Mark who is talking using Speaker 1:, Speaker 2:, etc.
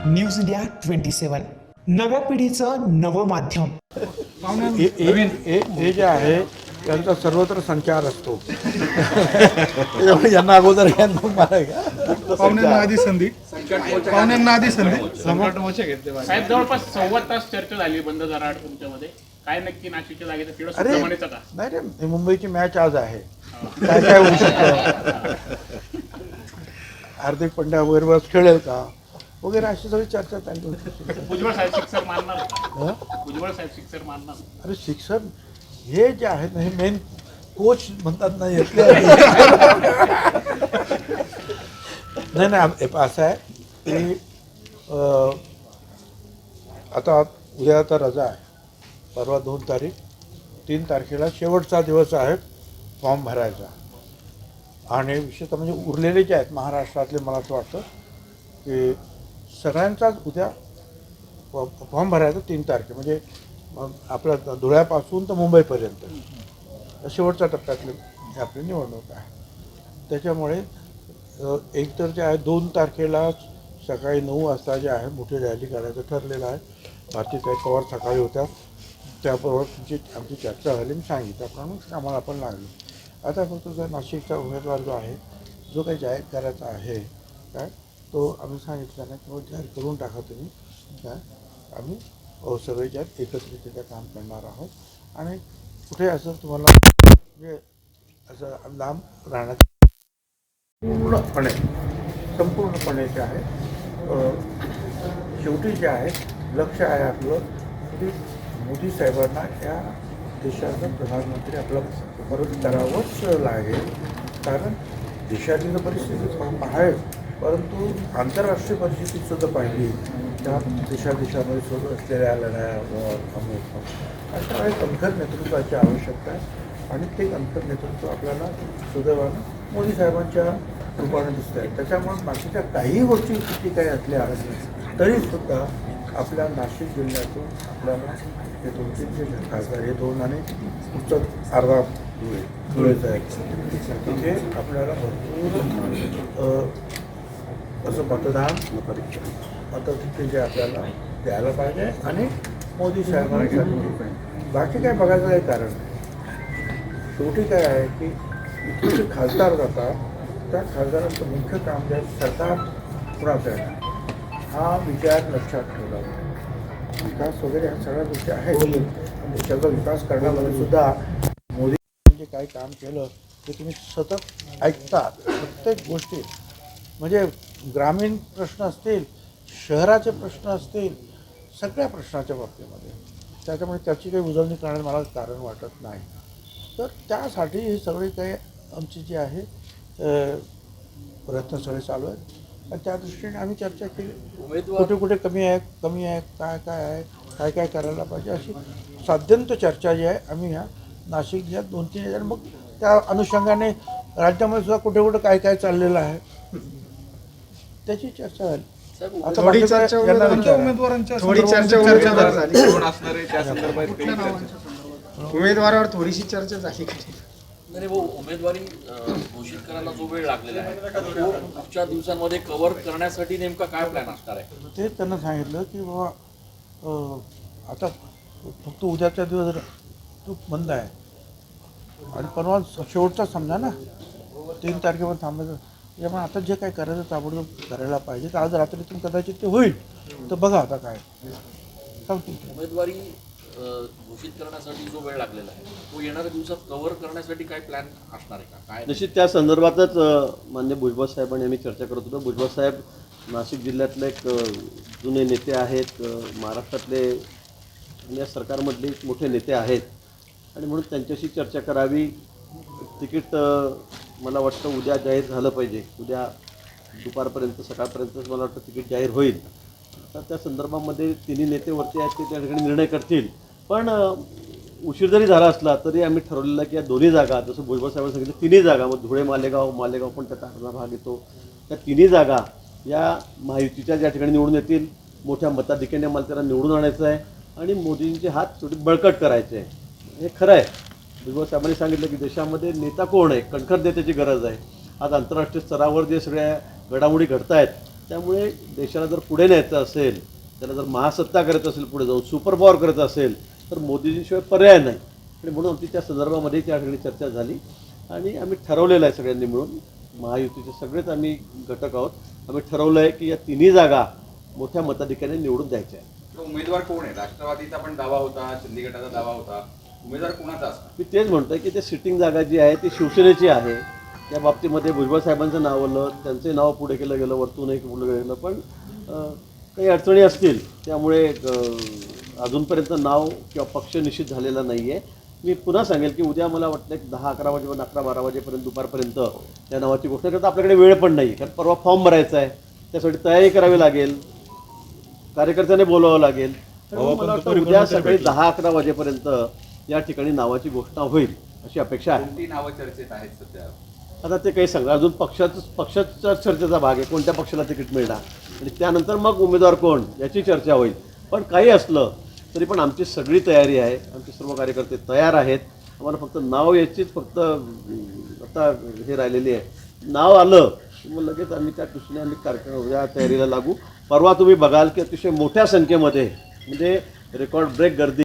Speaker 1: News India 27 नव्या पिढीचं नवं माध्यम.
Speaker 2: हे जे आहे त्यांचा सर्वत्र संचार असतो. यांना अगोदर
Speaker 3: पाहुण्यांना आधी संधी
Speaker 4: संकटमोचे घेतले साहेब. जवळपास 1.25 तास चर्चा झाली बंद दराड तुमच्यामध्ये. काय नक्की नाशिकच्या जागेचा तिढा सुब्रमण्यचा का?
Speaker 2: नाही रे, मुंबईची मॅच आज आहे. काय काय होऊ शकतं, हार्दिक पांड्या वगैरे खेळेल का वगैरे अशी सगळी चर्चा चालली होती.
Speaker 4: भुजबळ साहेब सिक्सर मारणार का? भुजबळ साहेब सिक्सर मारणार?
Speaker 2: अरे शिक्षण हे जे आहेत ना, हे मेन कोच म्हणतात ना येतले. नाही असं आहे की आता उद्या आता रजा आहे, परवा 2 तारीख, 3 तारखेला शेवटचा दिवस आहे फॉर्म भरायचा. आणि विशेषतः म्हणजे उरलेले जे आहेत महाराष्ट्रातले, मला असं वाटतं की सगळ्यांचाच उद्या फॉर्म भरायचा 3 तारखे, म्हणजे आपल्या धुळ्यापासून तर मुंबईपर्यंत शेवटच्या टप्प्यातली आपली निवडणूक आहे. त्याच्यामुळे एकतर जे आहे 2 तारखेला सकाळी 9 वाजता जे आहे मोठी रॅली काढायचं ठरलेलं आहे. भारतीताई पवार सकाळी होत्या, त्याबरोबर आमची चर्चा झाली, मी सांगितलं त्याप्रमाणे आम्हाला आपण लागलो. आता फक्त जो नाशिकचा उमेदवार जो आहे, जो काही जाहीर करायचा आहे काय, तो आम्ही सांगितलं ना किंवा जाहीर करून टाका तुम्ही काय, आम्ही सगळे ज्यात एकत्रितरित्या काम करणार आहोत. आणि कुठे असं तुम्हाला म्हणजे असं लांब राहण्याचं संपूर्णपणे जे आहे शेवटी जे आहे लक्ष आहे आपलं की मोदी साहेबांना या देशाचा प्रधानमंत्री आपला परत करावंच लागेल. कारण देशातली तर परिस्थिती आहे, परंतु आंतरराष्ट्रीय परिस्थितीसुद्धा पाहिली, त्या देशामध्ये सुरू असलेल्या लढाया अशा कणखर नेतृत्वाची आवश्यकता आहे. आणि ते कणखर नेतृत्व आपल्याला सुदैवानं मोदी साहेबांच्या रूपाने दिसत आहे. त्याच्यामुळे बाकीच्या काही गोष्टी किती काही असल्या तरीसुद्धा आपल्या नाशिक जिल्ह्यातून आपल्याला हे 2-3 खासदार, हे 2 आणि पुढचं अर्धा धुळेचं आहे, तिथे आपल्याला भरपूर असं मतदान जे आपल्याला द्यायला पाहिजे. आणि मोदी साहेबांसाठी बाकी काय बघायचं काही कारण नाही. शेवटी काय आहे की इथे जे खासदार जातात त्या खासदारांचं मुख्य काम जे सरकार कुणाचं आहे हा विचार लक्षात ठेवला. विकास वगैरे ह्या सगळ्या गोष्टी आहेत, पण देशाचा विकास करण्यामध्ये सुद्धा मोदींनी जे काही काम केलं ते तुम्ही सतत ऐकता. प्रत्येक गोष्टी म्हणजे ग्रामीण प्रश्न असतील, शहराचे प्रश्न असतील, सगळ्या प्रश्नाच्या बाबतीमध्ये. त्याच्यामुळे त्याची काही उजळणी करण्यात मला कारण वाटत नाही. तर त्यासाठी ही सगळी काही आमची जी आहे प्रयत्न सगळे चालू आहेत. आणि त्या दृष्टीने आम्ही चर्चा केली, कुठे कुठे कमी आहे काय आहे, काय करायला पाहिजे, अशी साध्यंत चर्चा जी आहे आम्ही ह्या नाशिक जिल्ह्यात 2-3 हजार, मग त्या अनुषंगाने राज्यामध्ये सुद्धा कुठे कुठे काय चाललेलं आहे त्याची चर्चा झाली. आता
Speaker 3: उमेदवारावर थोडीशी चर्चा झाली.
Speaker 5: नाही भाऊ, उमेदवारी घोषित करायला जो वेळ लागलेला आहे तो पुढच्या दिवसांमध्ये कव्हर करण्यासाठी नेमका काय प्लॅन असणार आहे?
Speaker 2: ते त्यांना सांगितलं की बाबा आता फक्त उद्याच्या दिवस तू बंद आहे आणि परवा शेवटचा समजा ना 3 तारखेपर्यंत थांबायचं. त्यामुळे आता जे काय करायचं ताबडतोब करायला पाहिजे. तर आज रात्रीतून कदाचित ते होईल, तर बघा आता काय
Speaker 5: उमेदवारी घोषित करण्यासाठी जो वेळ लागलेला आहे तो येणाऱ्या दिवसात कव्हर करण्यासाठी काय प्लॅन असणार आहे का? काय
Speaker 6: निश्चित त्या संदर्भातच माननीय भुजबळ साहेबांनी आम्ही चर्चा करत होतो. भुजबळ साहेब नाशिक जिल्ह्यातले एक जुने नेते आहेत, महाराष्ट्रातले या सरकारमधले मोठे नेते आहेत आणि म्हणून त्यांच्याशी चर्चा करावी. तिकीट मला वाटतं उद्या जाहीर झालं पाहिजे. उद्या दुपारपर्यंत सकाळपर्यंतच मला वाटतं तिकीट जाहीर होईल. तर त्या संदर्भामध्ये तिन्ही नेते वरती आहेत, ते त्या ठिकाणी निर्णय करतील. पण उशीर जरी झाला असला तरी आम्ही ठरवलेलं की या दोन्ही जागा, जसं भुजबळ साहेबांनी सांगितलं, तिन्ही जागा, मग धुळे मालेगाव पण त्याचा अर्धा भाग येतो, त्या तिन्ही जागा या महायुतीच्या ज्या ठिकाणी निवडून येतील, मोठ्या मताधिक्याने मला त्याला निवडून आणायचं आहे आणि मोदींचे हात थोडी बळकट करायचे आहे. हे खरं आहे. भुजबळ साहेबांनी सांगितलं की देशामध्ये नेता कोण आहे, कणखर नेत्याची गरज आहे. आज आंतरराष्ट्रीय स्तरावर जे सगळ्या घडामोडी घडत आहेत त्यामुळे देशाला जर पुढे न्यायचं असेल, त्याला जर महासत्ता करायचं असेल, पुढे जाऊन सुपर पॉवर करायचं असेल, तर मोदीजीशिवाय पर्याय नाही. आणि म्हणून आमची त्या संदर्भामध्ये त्या ठिकाणी चर्चा झाली आणि आम्ही ठरवलेलं आहे सगळ्यांनी मिळून, महायुतीचे सगळेच आम्ही घटक आहोत, आम्ही ठरवलं आहे की या तिन्ही जागा मोठ्या मताधिक्याने निवडून द्यायच्या आहे.
Speaker 7: तर उमेदवार कोण आहे? राष्ट्रवादीचा पण दावा होता, शिंदे गटाचा दावा होता. उमेदवार कोणाचा असणार?
Speaker 6: मी तेच म्हणतोय की ते सिटिंग जागा जी आहे ती शिवसेनेची आहे. त्या बाबतीमध्ये भुजबळ साहेबांचं नाव आलं, त्यांचे नाव पुढे केलं गेलं, वरतूनही पुढे गेलं, पण काही अडचणी असतील त्यामुळे अजूनपर्यंत नाव किंवा पक्ष निश्चित झालेला नाही आहे. मी पुन्हा सांगेल की उद्या मला वाटतं की 10-11 वाजेपर्यंत 11-12 वाजेपर्यंत दुपारपर्यंत त्या नावाची घोषणा करता आपल्याकडे वेळ पण नाही, कारण परवा फॉर्म भरायचा आहे, त्यासाठी तयारी करावी लागेल, कार्यकर्त्याने बोलावं लागेल. तर मला वाटतं उद्या सकाळी 10-11 वाजेपर्यंत या ठिकाणी नावाची घोषणा होईल अशी अपेक्षा आहे.
Speaker 7: कोणती नावं चर्चेत आहेत सध्या?
Speaker 6: आता ते काही सांगा, अजून पक्षाचा चर्चेचा भाग आहे, कोणत्या पक्षाला तिकीट मिळणार आणि त्यानंतर मग उमेदवार कोण याची चर्चा होईल. पण काही असलं तरी पण आमची सगळी तयारी आहे, आमचे सर्व कार्यकर्ते तयार आहेत. आम्हाला फक्त नाव याचीच फक्त आता हे राहिलेली आहे. नाव आलं की मग लगेच आम्ही त्या दृष्टीने आम्ही कार्यक्रम या तयारीला लागू. परवा तुम्ही बघाल की अतिशय मोठ्या संख्येमध्ये म्हणजे रेकॉर्ड ब्रेक गर्दी